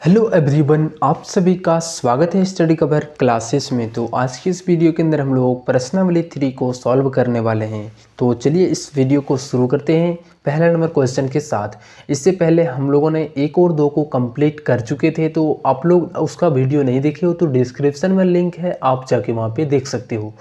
Hello everyone, आप सभी का स्वागत है स्टडी कवर क्लासेस में। तो आज की इस वीडियो के अंदर हम लोग प्रश्नावली 3 को सॉल्व करने वाले हैं। तो चलिए इस वीडियो को शुरू करते हैं पहला नंबर क्वेश्चन के साथ। इससे पहले हम लोगों ने 1 और 2 को कंप्लीट कर चुके थे, तो आप लोग उसका वीडियो नहीं देखे हो तो डिस्क्रिप्शन में लिंक है, आप जाके वहाँ पे देख सकते हो।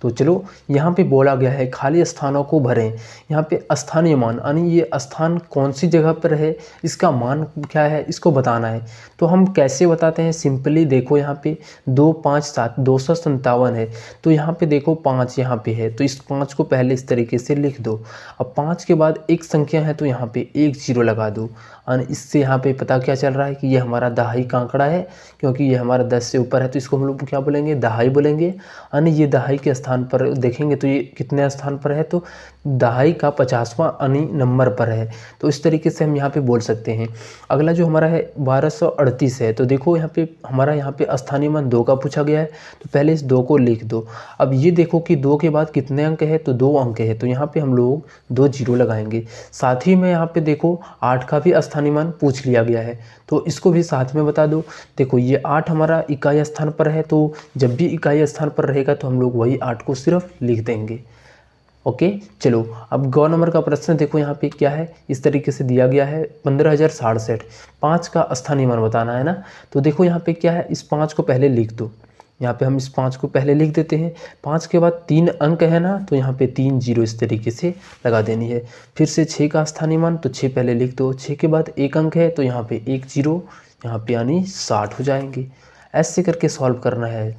तो चलो, यहाँ पे बोला गया है खाली स्थानों को भरें। यहाँ पे स्थानीय मान यानी ये स्थान कौन सी जगह पर है, इसका मान क्या है, इसको बताना है। तो हम कैसे बताते हैं, सिंपली देखो यहाँ पे 2 5 7 257 है। तो यहाँ पे देखो 5 यहाँ पे है, तो इस 5 को पहले इस तरीके से लिख दो। अब 5 के बाद एक संख्या है तो यहाँ पे 1 0 लगा दो। और इससे यहाँ पे पता क्या चल रहा है कि ये हमारा दहाई का आंकड़ा है, क्योंकि ये हमारा 10 से ऊपर है तो इसको हम लोग क्या बोलेंगे, दहाई बोलेंगे। यानी ये दहाई के स्थान पर देखेंगे तो ये कितने स्थान पर है, तो दहाई का 50वां यानी नंबर पर है। तो इस तरीके से हम यहाँ पे बोल सकते हैं। अगला जो हमारा है 1238 है। तो देखो यहाँ पे हमारा यहाँ पे स्थानीय मान 2 का पूछा गया है, तो पहले इस 2 को लिख दो। अब ये देखो कि 2 के बाद कितने अंक है, तो 2 अंक है, तो यहाँ पे हम लोग 2 0 लगाएंगे। साथ ही में यहाँ पे देखो 8 का भी स्थानीय मान पूछ लिया गया है, तो इसको भी साथ में बता दो। देखो ये 8 हमारा इकाई स्थान पर है, तो जब भी इकाई स्थान पर रहेगा तो हम लोग वही 8 को सिर्फ लिख देंगे। ओके, चलो अब गौ नंबर का प्रश्न देखो यहाँ पे क्या है, इस तरीके से दिया गया है 15,067। 5 का स्थानीय मान बताना है ना। तो देखो यहाँ पे क्या है, इस 5 को पहले लिख दो। यहाँ पे हम इस 5 को पहले लिख देते हैं। 5 के बाद 3 अंक है ना, तो यहाँ पे 3 0 इस तरीके से लगा देनी है। फिर से 6 का स्थानीय मान, तो 6 पहले लिख दो। 6 के बाद 1 अंक है तो यहाँ पे 1 0, यहाँ पे यानी 60 हो जाएंगे। ऐसे करके सॉल्व करना है।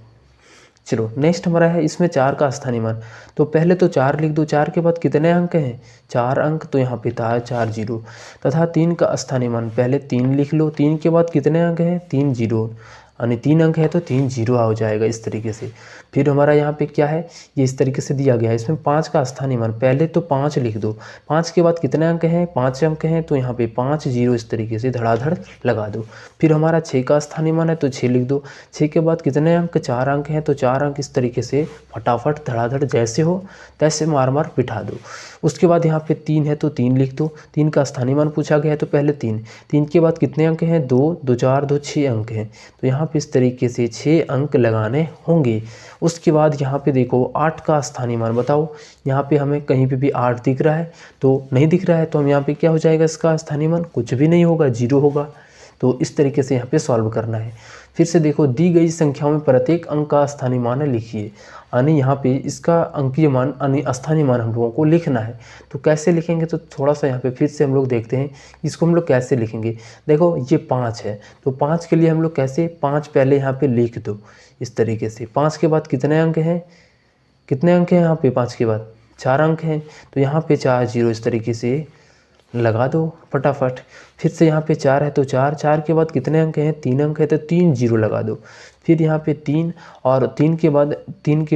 चलो नेक्स्ट हमारा है इसमें 4 का स्थानीय मान। तो पहले तो 4 लिख दो। 4 के बाद कितने अंक हैं, 4 अंक, तो यहाँ पे था 4 0। तथा 3 का स्थानीय मान, पहले 3 लिख लो। 3 के बाद कितने अंक हैं, 3 0, यानी 3 अंक है तो 3 0 हो जाएगा इस तरीके से। फिर हमारा यहाँ पे क्या है, ये इस तरीके से दिया गया है। इसमें 5 का स्थानीय मान, पहले तो 5 लिख दो। 5 के बाद कितने अंक हैं, 5 अंक हैं, तो यहाँ पे 5 0 इस तरीके से धड़ाधड़ लगा दो। फिर हमारा 6 का स्थानीय मान है तो 6 लिख दो। 6 के बाद कितने अंक, 4 अंक हैं, तो 4 अंक इस तरीके से फटाफट धड़ाधड़ जैसे हो तैसे मार मार बिठा दो। उसके बाद यहाँ पे 3 है तो 3 लिख दो। 3 का स्थानीय मान पूछा गया है तो पहले 3। 3 के बाद कितने अंक हैं, 2 2 4 2 6 अंक हैं, तो यहाँ पे इस तरीके से 6 अंक लगाने होंगे। उसके बाद यहाँ पे देखो 8 का स्थानीय मान बताओ। यहाँ पे हमें कहीं पे भी 8 दिख रहा है, तो नहीं दिख रहा है तो हम यहाँ पे क्या हो जाएगा, इसका स्थानीय मान कुछ भी नहीं होगा, 0 होगा। तो इस तरीके से यहाँ पे सॉल्व करना है। फिर से देखो दी गई संख्याओं में प्रत्येक अंक का स्थानीय मान लिखिए। यानी यहाँ पे इसका अंकीय मान यानी स्थानीय मान हम लोगों को लिखना है। तो कैसे लिखेंगे, तो थोड़ा सा यहाँ पे फिर से हम लोग देखते हैं इसको हम लोग कैसे लिखेंगे। देखो ये 5 है, तो 5 के लिए हम लोग कैसे, 5 पहले यहाँ पे लिख दो इस तरीके से। 5 के बाद कितने अंक हैं, कितने अंक हैं यहाँ पे, 5 के बाद 4 अंक हैं, तो यहाँ पे 4 0 इस तरीके से लगा दो फटाफट। फिर से यहाँ पे 4 है तो 4, 4 के बाद कितने अंक हैं, 3 अंक है, तो 3 0 लगा दो। फिर यहाँ पे 3, और 3 के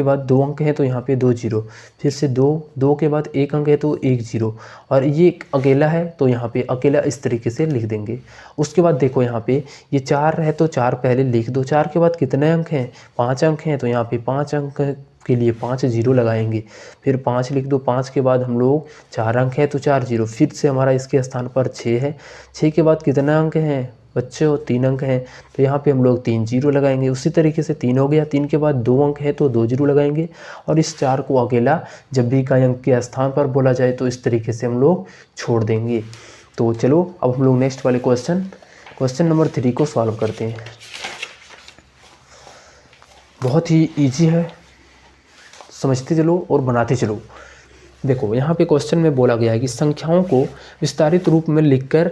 बाद 2 अंक हैं तो यहाँ पे 2 0। फिर से 2, 2 के बाद 1 अंक है तो 1 0, और ये अकेला है तो यहाँ पे अकेला इस तरीके से लिख देंगे। उसके बाद देखो यहाँ पे ये 4 है तो 4 पहले लिख दो। 4 के बाद कितने अंक हैं, 5 अंक हैं, तो यहाँ पे 5 अंक के लिए 5 0 लगाएंगे। फिर 5 लिख दो। 5 के बाद हम लोग 4 अंक है तो 4 0। फिर से हमारा इसके स्थान पर 6 है। 6 के बाद कितने अंक हैं बच्चे हो, 3 अंक हैं, तो यहाँ पे हम लोग 3 0 लगाएंगे। उसी तरीके से 3 हो गया। 3 के बाद 2 अंक है तो 2 0 लगाएंगे, और इस 4 को अकेला जब भी इकाई अंक के स्थान पर बोला जाए तो इस तरीके से हम लोग छोड़ देंगे। तो चलो अब हम लोग नेक्स्ट वाले क्वेश्चन नंबर 3 को सॉल्व करते हैं। बहुत ही ईजी है, समझते चलो और बनाते चलो। देखो यहाँ पे क्वेश्चन में बोला गया है कि संख्याओं को विस्तारित रूप में लिखकर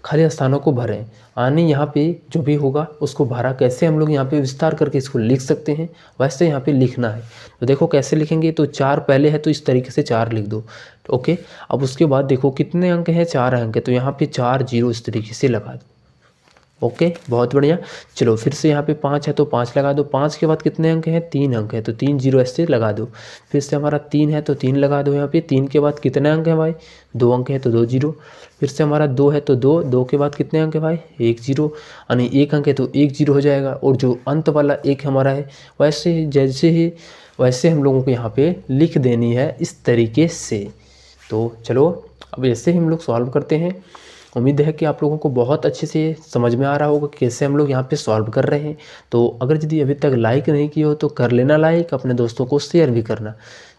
खाली स्थानों को भरें। यानी यहाँ पे जो भी होगा उसको भरा कैसे हम लोग यहाँ पे विस्तार करके इसको लिख सकते हैं, वैसे यहाँ पे लिखना है। तो देखो कैसे लिखेंगे, तो 4 पहले है तो इस तरीके से 4 लिख दो। ओके, अब उसके बाद देखो कितने अंक हैं, 4 अंक है, तो यहाँ पे 4 0 इस तरीके से लगा दो। ओके, बहुत बढ़िया। चलो फिर से यहाँ पे 5 है तो 5 लगा दो। 5 के बाद कितने अंक हैं, 3 अंक है, तो 3 0 ऐसे लगा दो। फिर से हमारा 3 है तो 3 लगा दो यहाँ पे। 3 के बाद कितने अंक हैं भाई, 2 अंक है तो 2 0। फिर से हमारा 2 है तो 2, 2 के बाद कितने अंक है भाई, 1 0, यानी 1 अंक है तो 1 0 हो जाएगा। और जो अंत वाला 1 हमारा है वैसे हम लोगों को यहाँ पे लिख देनी है इस तरीके से। तो चलो अब ऐसे ही हम लोग सॉल्व करते हैं। उम्मीद है कि आप लोगों को बहुत अच्छे से समझ में आ रहा होगा कैसे हम लोग यहाँ पे सॉल्व कर रहे हैं। तो अगर यदि अभी तक लाइक नहीं किया हो तो कर लेना लाइक, अपने दोस्तों को शेयर भी करना।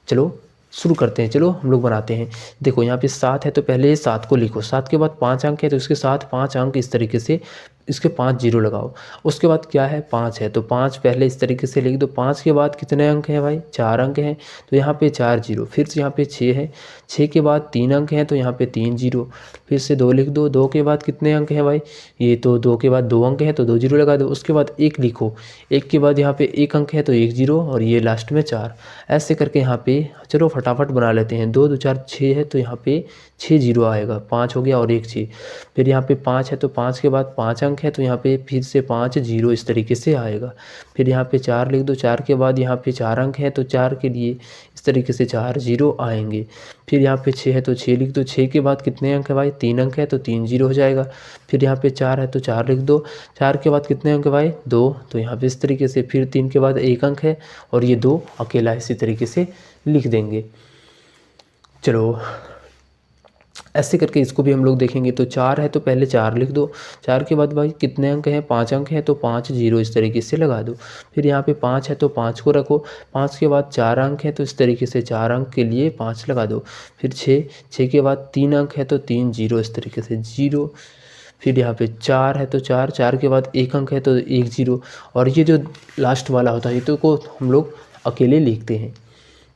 चलो शुरू करते हैं, चलो हम लोग बनाते हैं। देखो यहाँ पे 7 है तो पहले 7 को लिखो, 7 के बाद 5 अंक है तो इसके साथ 5 अंक इस तरीके से, इसके 5 जीरो लगाओ। उसके बाद क्या है 5 है तो 5 पहले इस तरीके से लिख दो। 5 के बाद कितने अंक हैं भाई, 4 अंक हैं तो यहाँ पे 4 जीरो। फिर से यहाँ पे 6 है, 6 के बाद 3 अंक हैं तो यहाँ पे 3 जीरो। फिर से 2 लिख दो, 2 के बाद कितने अंक हैं भाई, ये तो 2 के बाद 2 अंक हैं तो 2 जीरो लगा दो। उसके बाद 1 लिखो, 1 के बाद यहाँ पे 1 अंक है तो 1 जीरो और ये लास्ट में 4। ऐसे करके यहाँ पे चलो फटाफट बना लेते हैं। 2 2 4 6 है तो यहाँ पे 6 जीरो आएगा, 5 हो गया और 1 6। फिर यहाँ पे 5 है तो 5 के बाद 5 अंक है तो यहाँ पे फिर से 5 जीरो इस तरीके से आएगा। फिर यहाँ पे 4 लिख दो, 4 के बाद यहाँ पे 4 अंक है तो 4 के लिए इस तरीके से 4 जीरो आएंगे। फिर यहाँ पे 6 है तो 6 लिख दो, 6 के बाद कितने अंक है भाई, 3 अंक है तो 3 जीरो हो जाएगा। फिर यहाँ पे 4 है तो 4 लिख दो, 4 के बाद कितने अंक है भाई, 2, तो यहाँ पे इस तरीके से। फिर 3 के बाद 1 अंक है और ये 2 अकेला इसी तरीके से लिख देंगे। चलो ऐसे करके इसको भी हम लोग देखेंगे। तो 4 है तो पहले 4 लिख दो, 4 के बाद भाई कितने अंक हैं, 5 अंक हैं तो 5 जीरो इस तरीके से लगा दो। फिर यहाँ पे 5 है तो 5 को रखो, 5 के बाद 4 अंक हैं तो इस तरीके से 4 अंक के लिए 5 लगा दो। फिर 6 के बाद 3 अंक है तो 3 जीरो इस तरीके से 0। फिर यहाँ पे 4 है तो 4 के बाद 1 अंक है तो 1 जीरो। और ये जो लास्ट वाला होता है ये तो को हम लोग अकेले लिखते हैं।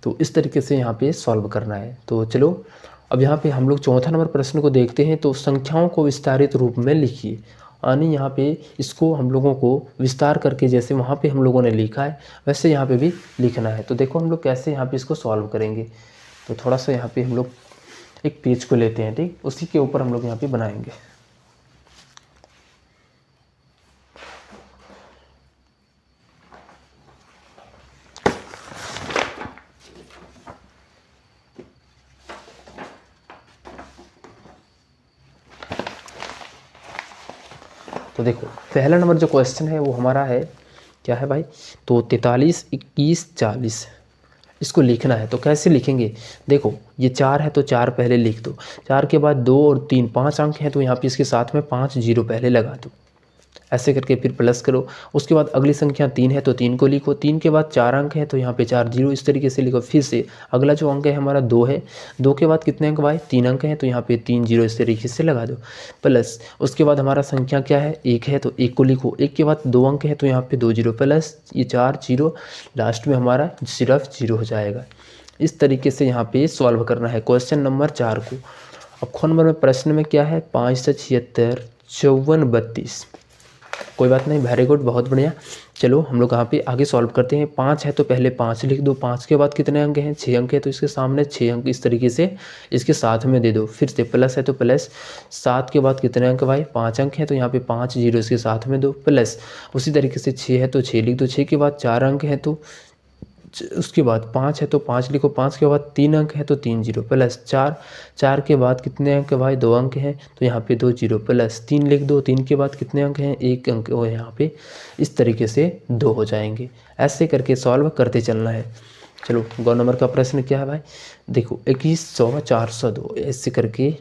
तो इस तरीके से यहाँ पे सॉल्व करना है। तो चलो अब यहाँ पे हम लोग चौथा नंबर प्रश्न को देखते हैं। तो संख्याओं को विस्तारित रूप में लिखिए, यानी यहाँ पे इसको हम लोगों को विस्तार करके जैसे वहाँ पे हम लोगों ने लिखा है वैसे यहाँ पे भी लिखना है। तो देखो हम लोग कैसे यहाँ पे इसको सॉल्व करेंगे। तो थोड़ा सा यहाँ पे हम लोग एक पेज को लेते हैं, ठीक, उसी के ऊपर हम लोग यहाँ पे बनाएंगे। तो देखो पहला नंबर जो क्वेश्चन है वो हमारा है, क्या है भाई, तो 43 21 40 इसको लिखना है। तो कैसे लिखेंगे, देखो ये 4 है तो 4 पहले लिख दो, 4 के बाद 2 और 3 5 अंक हैं तो यहाँ पे इसके साथ में 5 जीरो पहले लगा दो। ऐसे करके फिर प्लस करो। उसके बाद अगली संख्या 3 है तो 3 को लिखो, 3 के बाद 4 अंक है तो यहाँ पे 4 जीरो इस तरीके से लिखो। फिर से अगला जो अंक है हमारा 2 है, 2 के बाद कितने अंक भाई, 3 अंक हैं तो यहाँ पे 3 जीरो इस तरीके से लगा दो प्लस। उसके बाद हमारा संख्या क्या है, 1 है तो 1 को लिखो, 1 के बाद 2 अंक है तो यहाँ पे 2 जीरो प्लस ये 4 जीरो, लास्ट में हमारा सिर्फ जीरो हो जाएगा। इस तरीके से यहाँ पे सॉल्व करना है क्वेश्चन नंबर 4 को। अब ख नंबर में प्रश्न में क्या है, 5 से 76 54 32। कोई बात नहीं, वेरी गुड, बहुत बढ़िया। चलो हम लोग यहाँ पे आगे सॉल्व करते हैं। 5 है तो पहले 5 लिख दो, 5 के बाद कितने अंक हैं, 6 अंक है तो इसके सामने 6 अंक इस तरीके से इसके साथ में दे दो। फिर से प्लस है तो प्लस, 7 के बाद कितने अंक भाई, 5 अंक हैं तो यहाँ पे 5 जीरो इसके साथ में दो प्लस। उसी तरीके से 6 है तो 6 लिख दो, 6 के बाद 4 अंक हैं तो उसके बाद 5 है तो 5 लिखो, 5 के बाद 3 अंक है तो 3 जीरो प्लस 4 के बाद कितने अंक है भाई, 2 अंक हैं तो यहाँ पे 2 जीरो प्लस 3 लिख दो, 3 के बाद कितने अंक हैं, 1 अंक और यहाँ पे इस तरीके से 2 हो जाएंगे। ऐसे करके सॉल्व करते चलना है। चलो गौ नंबर का प्रश्न क्या है भाई, देखो 2100 402 ऐसे करके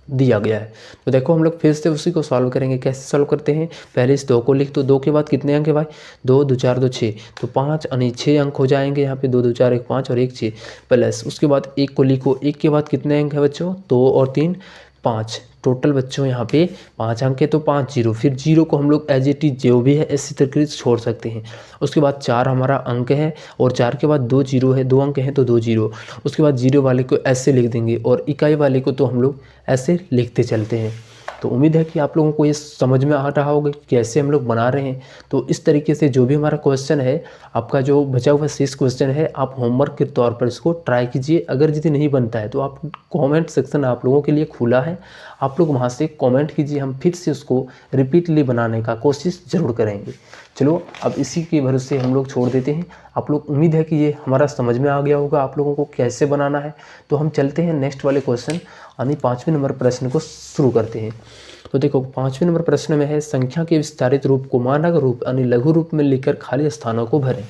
दिया गया है। तो देखो हम लोग फिर से उसी को सॉल्व करेंगे। कैसे सॉल्व करते हैं, पहले इस 2 को लिख दो, 2 के बाद कितने अंक है भाई, 2 2 4 2 6 तो 5 यानी 6 अंक हो जाएंगे यहाँ पे, 2 2 4 1 5 और 1 6 प्लस। उसके बाद 1 को लिखो, 1 के बाद कितने अंक है बच्चों, 2 और 3 5, टोटल बच्चों यहाँ पे 5 अंक है तो 5 जीरो। फिर जीरो को हम लोग एज इट इज जो भी है इसी तरीके से छोड़ सकते हैं। उसके बाद 4 हमारा अंक है और 4 के बाद 2 जीरो है, 2 अंक हैं तो 2 जीरो। उसके बाद जीरो वाले को ऐसे लिख देंगे और इकाई वाले को तो हम लोग ऐसे लिखते चलते हैं। तो उम्मीद है कि आप लोगों को ये समझ में आ रहा होगा कि कैसे हम लोग बना रहे हैं। तो इस तरीके से जो भी हमारा क्वेश्चन है, आपका जो बचा हुआ शेष क्वेश्चन है, आप होमवर्क के तौर पर इसको ट्राई कीजिए। अगर यदि नहीं बनता है तो आप कमेंट सेक्शन आप लोगों के लिए खुला है, आप लोग वहाँ से कमेंट कीजिए, हम फिर से उसको रिपीटली बनाने का कोशिश ज़रूर करेंगे। चलो अब इसी के भरोसे हम लोग छोड़ देते हैं। आप लोग, उम्मीद है कि ये हमारा समझ में आ गया होगा आप लोगों को कैसे बनाना है। तो हम चलते हैं नेक्स्ट वाले क्वेश्चन यानी 5वें नंबर प्रश्न को शुरू करते हैं। तो देखो 5वें नंबर प्रश्न में है, संख्या के विस्तारित रूप को मानक रूप यानी लघु रूप में लिखकर खाली स्थानों को भरें।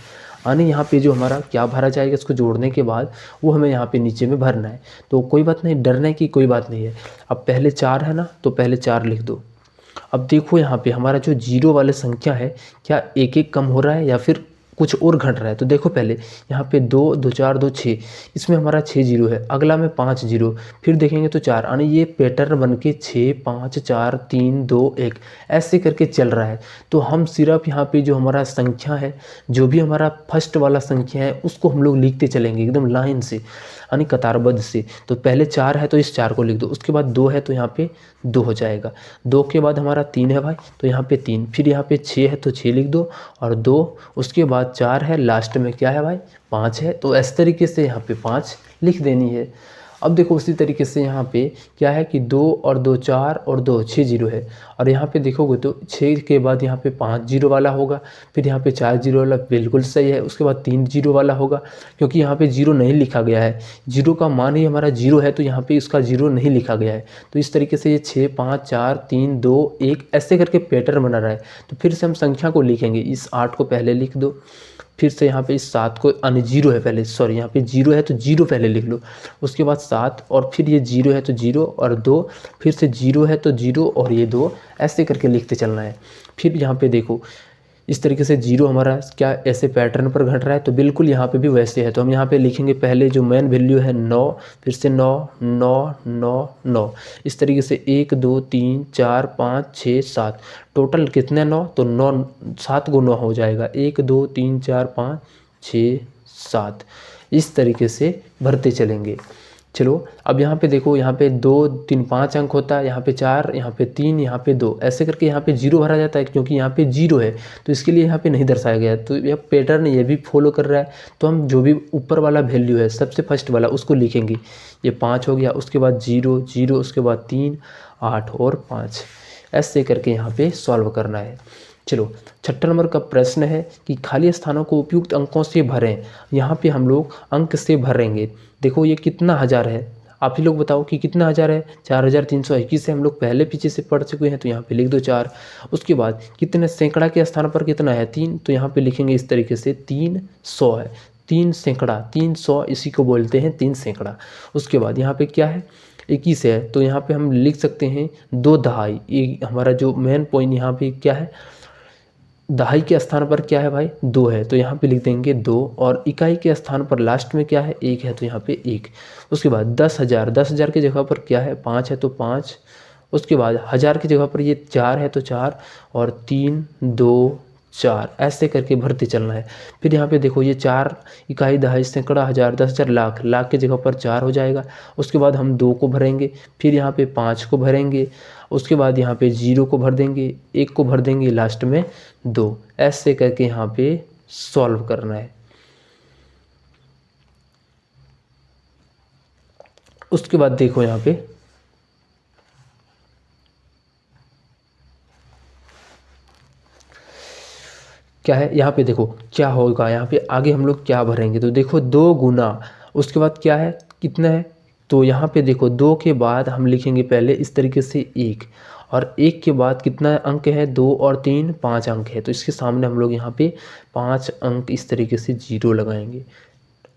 यानी यहाँ पे जो हमारा क्या भरा जाएगा इसको जोड़ने के बाद वो हमें यहाँ पे नीचे में भरना है। तो कोई बात नहीं, डरने की कोई बात नहीं है। अब पहले 4 है ना, तो पहले 4 लिख दो। अब देखो यहाँ पे हमारा जो जीरो वाले संख्या है, क्या एक एक कम हो रहा है या फिर कुछ और घट रहा है। तो देखो पहले यहाँ पे 2 2 4 2 6, इसमें हमारा 6 जीरो है, अगला में 5 जीरो, फिर देखेंगे तो 4, यानी ये पैटर्न बन के 6 5 4 3 2 1 ऐसे करके चल रहा है। तो हम सिर्फ यहाँ पे जो हमारा संख्या है, जो भी हमारा फर्स्ट वाला संख्या है उसको हम लोग लिखते चलेंगे एकदम लाइन से, यानी कतारबद्ध से। तो पहले 4 है तो इस 4 को लिख दो, उसके बाद 2 है तो यहाँ पे 2 हो जाएगा, 2 के बाद हमारा 3 है भाई तो यहाँ पे 3, फिर यहाँ पे 6 है तो 6 लिख दो और 2, उसके बाद 4 है, लास्ट में क्या है भाई 5 है, तो इस तरीके से यहाँ पे 5 लिख देनी है। अब देखो उसी तरीके से यहाँ पे क्या है कि 2 और 2 4 और 2 6 जीरो है, और यहाँ पे देखोगे तो 6 के बाद यहाँ पे 5 जीरो वाला होगा, फिर यहाँ पे 4 जीरो वाला बिल्कुल सही है, उसके बाद 3 जीरो वाला होगा, क्योंकि यहाँ पे जीरो नहीं लिखा गया है, जीरो का मान ही हमारा जीरो है तो यहाँ पे इसका जीरो नहीं लिखा गया है। तो इस तरीके से ये 6 5 4 3 2 1 ऐसे करके पैटर्न बना रहा है। तो फिर से हम संख्या को लिखेंगे, इस 8 को पहले लिख दो, फिर से यहाँ पे इस 7 को, यानी जीरो है पहले, सॉरी यहाँ पे जीरो है तो जीरो पहले लिख लो, उसके बाद 7 और फिर ये जीरो है तो जीरो और 2, फिर से जीरो है तो जीरो और ये 2, ऐसे करके लिखते चलना है। फिर यहाँ पे देखो इस तरीके से जीरो हमारा क्या ऐसे पैटर्न पर घट रहा है, तो बिल्कुल यहाँ पे भी वैसे है। तो हम यहाँ पे लिखेंगे पहले जो मेन वैल्यू है 9, फिर से 9 9 9 9, इस तरीके से 1 2 3 4 5 6 7, टोटल कितने 9, तो 9 7 को 9 हो जाएगा, 1 2 3 4 5 6 7, इस तरीके से भरते चलेंगे। चलो अब यहाँ पे देखो, यहाँ पे 2 3 5 अंक होता है, यहाँ पे 4, यहाँ पे 3, यहाँ पे 2, ऐसे करके यहाँ पे जीरो भरा जाता है, क्योंकि यहाँ पे जीरो है तो इसके लिए यहाँ पे नहीं दर्शाया गया है। तो यह पैटर्न ये भी फॉलो कर रहा है। तो हम जो भी ऊपर वाला वैल्यू है सबसे फर्स्ट वाला उसको लिखेंगे, ये 5 हो गया, उसके बाद 0 0, उसके बाद 3 8 और 5, ऐसे करके यहाँ पे सॉल्व करना है। चलो 6 नंबर का प्रश्न है कि खाली स्थानों को उपयुक्त अंकों से भरें। यहाँ पे हम लोग अंक से भरेंगे। देखो ये कितना हज़ार है, आप ही लोग बताओ कि कितना हज़ार है, 4321 से हम लोग पहले पीछे से पढ़ चुके हैं, तो यहाँ पे लिख दो 4। उसके बाद कितने सैकड़ा के स्थान पर कितना है 3, तो यहाँ पे लिखेंगे इस तरीके से 300 है, 3 सैकड़ा, 300 इसी को बोलते हैं 3 सैकड़ा। उसके बाद यहाँ पे क्या है 21 है, तो यहाँ पे हम लिख सकते हैं 2 दहाई। ये हमारा जो मेन पॉइंट यहाँ पे क्या है, दहाई के स्थान पर क्या है भाई 2 है, तो यहाँ पे लिख देंगे 2, और इकाई के स्थान पर लास्ट में क्या है 1 है, तो यहाँ पे 1। उसके बाद 10,000, 10,000 की जगह पर क्या है 5 है तो 5। उसके बाद 1000 की जगह पर ये 4 है तो 4, और 3 2 4 ऐसे करके भरते चलना है। फिर यहाँ पे देखो ये 4 इकाई, दहाई, सैकड़ा, हज़ार, 10,000, लाख, लाख की जगह पर 4 हो जाएगा। उसके बाद हम 2 को भरेंगे, फिर यहाँ पे 5 को भरेंगे, उसके बाद यहाँ पे 0 को भर देंगे, 1 को भर देंगे, लास्ट में 2, ऐसे करके यहाँ पे सॉल्व करना है। उसके बाद देखो यहाँ पे क्या है, यहाँ पे देखो क्या होगा, यहाँ पे आगे हम लोग क्या भरेंगे, तो देखो 2 गुना, उसके बाद क्या है कितना है, तो यहाँ पे देखो 2 के बाद हम लिखेंगे पहले इस तरीके से 1, और 1 के बाद कितना अंक है 2 और 3 5 अंक है, तो इसके सामने हम लोग यहाँ पे 5 अंक इस तरीके से 0 लगाएंगे।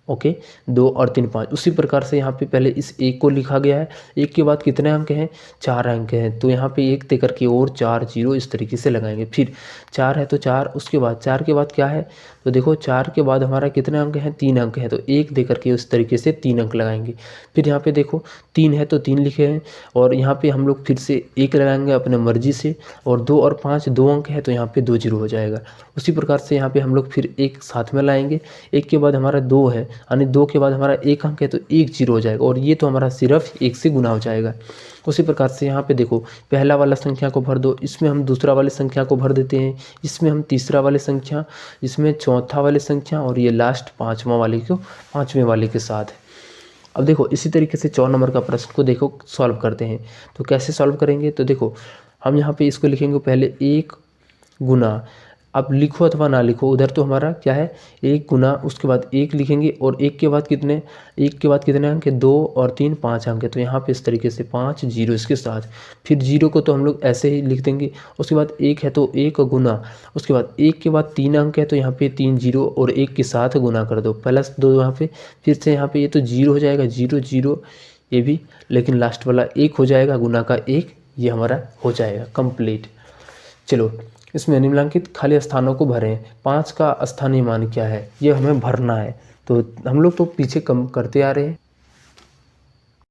ओके, 2 और 3 5, उसी प्रकार से यहाँ पे पहले इस 1 को लिखा गया है, 1 के बाद कितने अंक हैं 4 अंक हैं, तो यहाँ पे 1 दे करके और 4 0 इस तरीके से लगाएंगे। फिर 4 है तो 4, उसके बाद 4 के बाद क्या है, तो देखो 4 के बाद हमारा कितने अंक हैं 3 अंक हैं, तो 1 दे करके उस तरीके से 3 अंक लगाएंगे। फिर यहाँ पे देखो 3 है तो 3 लिखे हैं, और यहाँ पे हम लोग फिर से 1 लगाएंगे अपने मर्जी से, और 2 और 5 2 अंक है तो यहाँ पे 2 0 हो जाएगा। उसी प्रकार से यहाँ पे हम लोग फिर 1 साथ में लाएंगे, 1 के बाद हमारा 2 है, यानी 2 के बाद हमारा 1 अंक है तो 1 0 हो जाएगा, और ये तो हमारा सिर्फ 1 से गुना हो जाएगा। उसी प्रकार से यहाँ पे देखो पहला वाला संख्या को भर दो, इसमें हम दूसरा वाले संख्या को भर देते हैं, इसमें हम तीसरा वाले संख्या, इसमें चौथा वाले संख्या, और ये लास्ट पाँचवा वाले को पाँचवें वाले के साथ है। अब देखो इसी तरीके से 4 नंबर का प्रश्न को देखो सॉल्व करते हैं। तो कैसे सॉल्व करेंगे, तो देखो हम यहाँ पे इसको लिखेंगे पहले 1 गुना, आप लिखो अथवा ना लिखो, उधर तो हमारा क्या है, एक गुना उसके बाद एक लिखेंगे और एक के बाद कितने, एक के बाद कितने अंक है, 2 और 3 5 अंक है। तो यहाँ पे इस तरीके से 5 जीरो इसके साथ, फिर जीरो को तो हम लोग ऐसे ही लिख देंगे। उसके बाद एक है तो एक गुना, उसके बाद एक के बाद 3 अंक है तो यहाँ पे 3 जीरो और एक के साथ गुना कर दो, प्लस 2 यहाँ पे, फिर से यहाँ पे ये तो जीरो हो जाएगा, जीरो जीरो ये भी, लेकिन लास्ट वाला एक हो जाएगा, गुना का एक, ये हमारा हो जाएगा कंप्लीट। चलो इसमें निम्नलिखित खाली स्थानों को भरें। 5 का स्थानीय मान क्या है, ये हमें भरना है। तो हम लोग तो पीछे कम करते आ रहे हैं,